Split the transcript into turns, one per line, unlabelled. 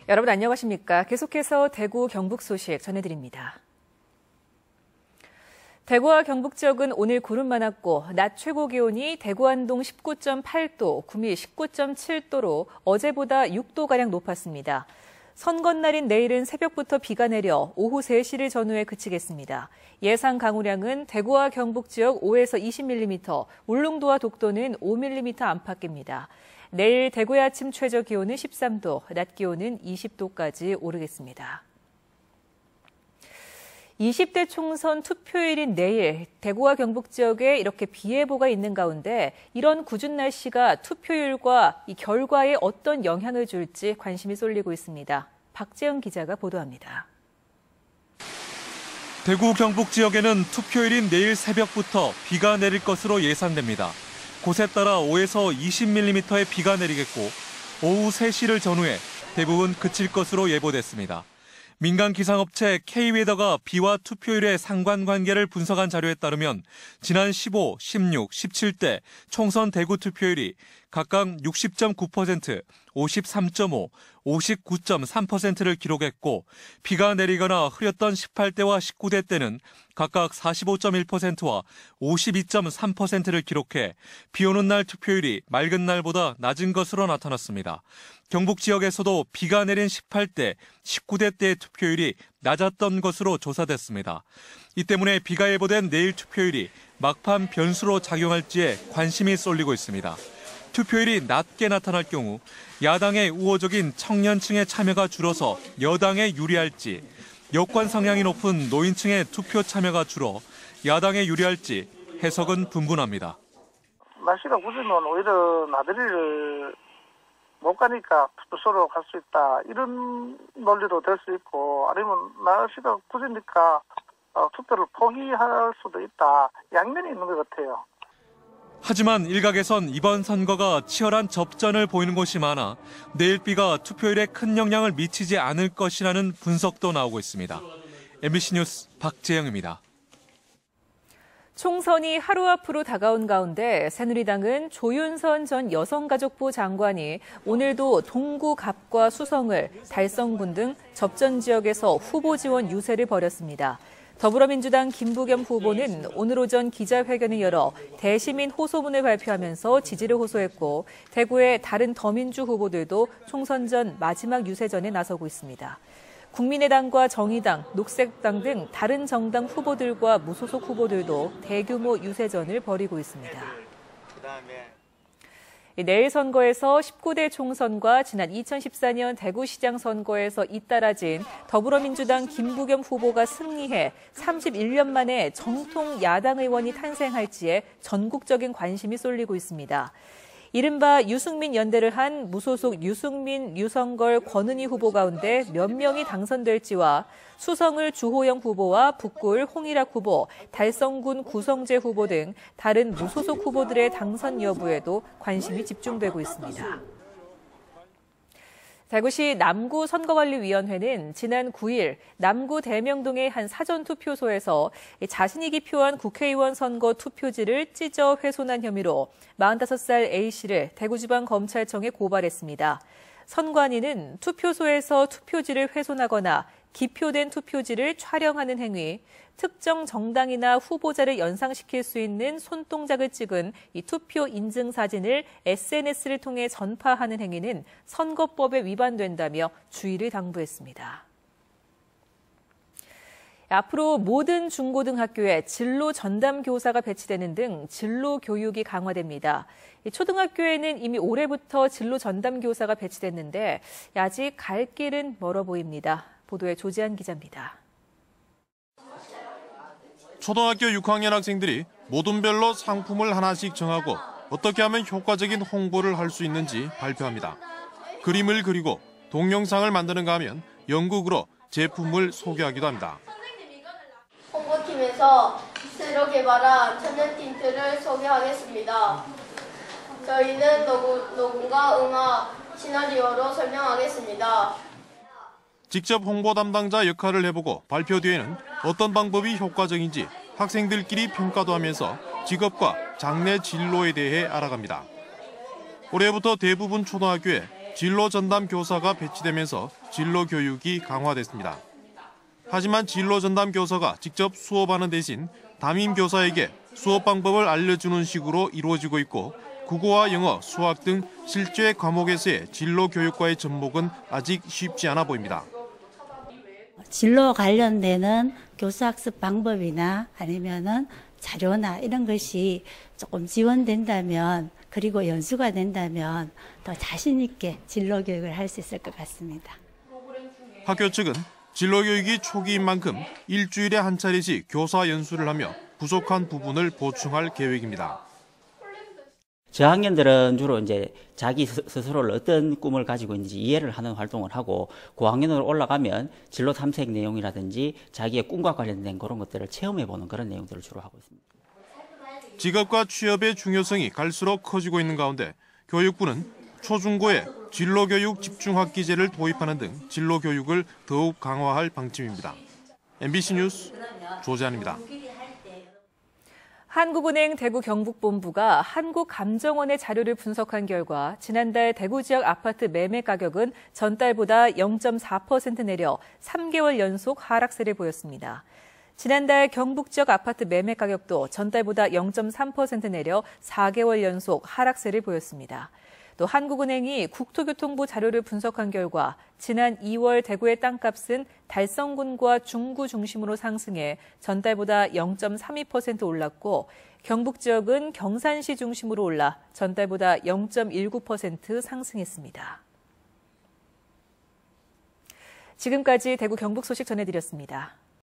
여러분 안녕하십니까? 계속해서 대구 경북 소식 전해드립니다. 대구와 경북 지역은 오늘 구름 많았고 낮 최고 기온이 대구 안동 19.8도, 구미 19.7도로 어제보다 6도가량 높았습니다. 선거날인 내일은 새벽부터 비가 내려 오후 3시를 전후에 그치겠습니다. 예상 강우량은 대구와 경북 지역 5에서 20mm, 울릉도와 독도는 5mm 안팎입니다. 내일 대구의 아침 최저 기온은 13도, 낮 기온은 20도까지 오르겠습니다. 20대 총선 투표일인 내일 대구와 경북 지역에 이렇게 비 예보가 있는 가운데 이런 궂은 날씨가 투표율과 이 결과에 어떤 영향을 줄지 관심이 쏠리고 있습니다. 박재영 기자가 보도합니다.
대구 경북 지역에는 투표일인 내일 새벽부터 비가 내릴 것으로 예상됩니다. 곳에 따라 5에서 20mm의 비가 내리겠고 오후 3시를 전후에 대부분 그칠 것으로 예보됐습니다. 민간 기상업체 K웨더가 비와 투표율의 상관관계를 분석한 자료에 따르면 지난 15, 16, 17대 총선 대구 투표율이 각각 60.9%, 53.5, 59.3%를 기록했고 비가 내리거나 흐렸던 18대와 19대 때는 각각 45.1%와 52.3%를 기록해 비 오는 날 투표율이 맑은 날보다 낮은 것으로 나타났습니다. 경북 지역에서도 비가 내린 18대, 19대 때의 투표율이 낮았던 것으로 조사됐습니다. 이 때문에 비가 예보된 내일 투표율이 막판 변수로 작용할지에 관심이 쏠리고 있습니다. 투표율이 낮게 나타날 경우 야당의 우호적인 청년층의 참여가 줄어서 여당에 유리할지, 여권 성향이 높은 노인층의 투표 참여가 줄어 야당에 유리할지 해석은 분분합니다.
날씨가 굳으면 오히려 나들이를 못 가니까 투표소로 갈 수 있다. 이런 논리도 될 수 있고 아니면 날씨가 굳으니까 투표를 포기할 수도 있다. 양면이 있는 것 같아요.
하지만 일각에선 이번 선거가 치열한 접전을 보이는 곳이 많아 내일 비가 투표율에 큰 영향을 미치지 않을 것이라는 분석도 나오고 있습니다. MBC 뉴스 박재영입니다.
총선이 하루 앞으로 다가온 가운데 새누리당은 조윤선 전 여성가족부 장관이 오늘도 동구 갑과 수성을, 달성군 등 접전 지역에서 후보 지원 유세를 벌였습니다. 더불어민주당 김부겸 후보는 오늘 오전 기자회견을 열어 대시민 호소문을 발표하면서 지지를 호소했고 대구의 다른 더민주 후보들도 총선 전 마지막 유세전에 나서고 있습니다. 국민의당과 정의당, 녹색당 등 다른 정당 후보들과 무소속 후보들도 대규모 유세전을 벌이고 있습니다. 내일 선거에서 19대 총선과 지난 2014년 대구시장 선거에서 잇따라진 더불어민주당 김부겸 후보가 승리해 31년 만에 정통 야당 의원이 탄생할지에 전국적인 관심이 쏠리고 있습니다. 이른바 유승민 연대를 한 무소속 유승민, 유성걸, 권은희 후보 가운데 몇 명이 당선될지와 수성을 주호영 후보와 북구을 홍일학 후보, 달성군 구성재 후보 등 다른 무소속 후보들의 당선 여부에도 관심이 집중되고 있습니다. 대구시 남구선거관리위원회는 지난 9일 남구 대명동의 한 사전투표소에서 자신이 기표한 국회의원 선거 투표지를 찢어 훼손한 혐의로 45살 A씨를 대구지방검찰청에 고발했습니다. 선관위는 투표소에서 투표지를 훼손하거나 기표된 투표지를 촬영하는 행위, 특정 정당이나 후보자를 연상시킬 수 있는 손동작을 찍은 이 투표 인증 사진을 SNS를 통해 전파하는 행위는 선거법에 위반된다며 주의를 당부했습니다. 앞으로 모든 중고등학교에 진로 전담 교사가 배치되는 등 진로 교육이 강화됩니다. 초등학교에는 이미 올해부터 진로 전담 교사가 배치됐는데 아직 갈 길은 멀어 보입니다. 보도에 조지한 기자입니다.
초등학교 6학년 학생들이 모둠별로 상품을 하나씩 정하고 어떻게 하면 효과적인 홍보를 할 수 있는지 발표합니다. 그림을 그리고 동영상을 만드는가 하면 연극으로 제품을 소개하기도 합니다.
홍보팀에서 새로 개발한 천연 틴트를 소개하겠습니다. 저희는 녹음과 음악, 시나리오로 설명하겠습니다.
직접 홍보 담당자 역할을 해보고 발표 뒤에는 어떤 방법이 효과적인지 학생들끼리 평가도 하면서 직업과 장래 진로에 대해 알아갑니다. 올해부터 대부분 초등학교에 진로 전담 교사가 배치되면서 진로 교육이 강화됐습니다. 하지만 진로 전담 교사가 직접 수업하는 대신 담임 교사에게 수업 방법을 알려주는 식으로 이루어지고 있고 국어와 영어, 수학 등 실제 과목에서의 진로 교육과의 접목은 아직 쉽지 않아 보입니다.
진로 관련되는 교수학습 방법이나 아니면은 자료나 이런 것이 조금 지원된다면 그리고 연수가 된다면 더 자신 있게 진로 교육을 할 수 있을 것 같습니다.
학교 측은 진로 교육이 초기인 만큼 일주일에 한 차례씩 교사 연수를 하며 부족한 부분을 보충할 계획입니다.
저학년들은 주로 이제 자기 스스로를 어떤 꿈을 가지고 있는지 이해를 하는 활동을 하고 고학년으로 올라가면 진로 탐색 내용이라든지 자기의 꿈과 관련된 그런 것들을 체험해보는 그런 내용들을 주로 하고 있습니다.
직업과 취업의 중요성이 갈수록 커지고 있는 가운데 교육부는 초중고에 진로교육 집중학기제를 도입하는 등 진로교육을 더욱 강화할 방침입니다. MBC 뉴스 조재한입니다.
한국은행 대구 경북본부가 한국감정원의 자료를 분석한 결과 지난달 대구 지역 아파트 매매 가격은 전달보다 0.4% 내려 3개월 연속 하락세를 보였습니다. 지난달 경북 지역 아파트 매매 가격도 전달보다 0.3% 내려 4개월 연속 하락세를 보였습니다. 또 한국은행이 국토교통부 자료를 분석한 결과 지난 2월 대구의 땅값은 달성군과 중구 중심으로 상승해 전달보다 0.32% 올랐고 경북 지역은 경산시 중심으로 올라 전달보다 0.19% 상승했습니다. 지금까지 대구 경북 소식 전해드렸습니다.